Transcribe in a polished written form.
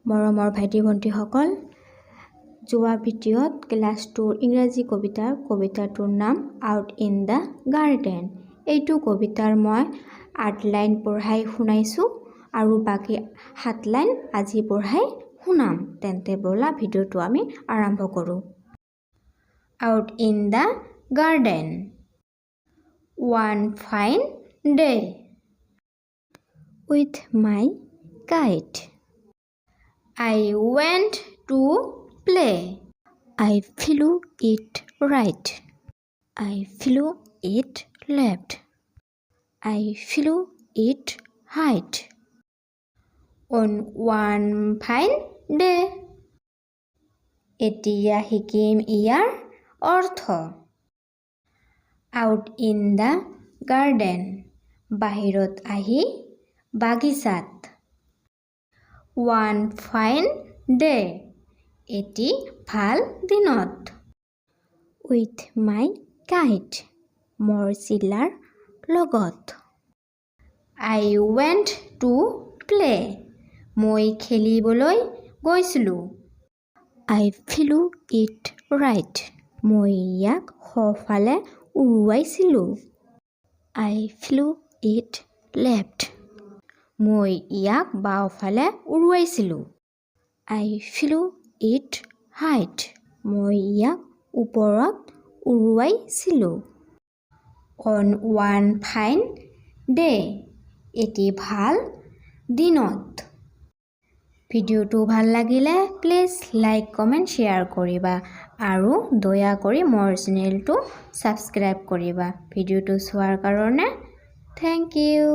মৰমৰ ভাইটি ভণ্টিসকল, যোৱা ভিডিঅ'ত ক্লাছ 2 ইংৰাজী কবিতাটোৰ নাম আউট ইন দ্য গাৰ্ডেন। এইটো কবিতাৰ মই 8 লাইন পঢ়াই শুনাইছোঁ আৰু বাকী 7 লাইন আজি পঢ়াই শুনাম। তেন্তে ব'লা ভিডিঅ'টো আমি আৰম্ভ কৰোঁ। Out in the garden. One fine day, with my kite, I went to play. I flew it right. I flew it left. I flew it height. On one fine day. এতিয়া শিকিম ইয়াৰ অৰ্থ। আউট ইন দ্য গাৰ্ডেন, বাহিৰত আহি বাগিচাত। One fine day, এটি ভাল দিনত। With my kite, মোৰ চিলাৰ লগত। আই ৱেণ্ট টু প্লে, মই খেলিবলৈ গৈছিলোঁ। আই ফ্লু ইট ৰাইট, মই ইয়াক সোঁফালে উৰুৱাইছিলোঁ। আই ফ্লু ইট লেফ্ট, মই ইয়াক বাওঁফালে উৰুৱাইছিলোঁ। আই ফ্লু ইট হাইট, মই ইয়াক ওপৰত উৰুৱাইছিলোঁ। অন ওৱান ফাইন ডে, এটি ভাল দিনত। ভিডিঅ'টো ভাল লাগিলে প্লিজ লাইক কমেণ্ট শ্বেয়াৰ কৰিবা আৰু দয়া কৰি মোৰ চেনেলটো ছাবস্ক্ৰাইব কৰিবা। ভিডিঅ'টো চোৱাৰ কাৰণে থেংক ইউ।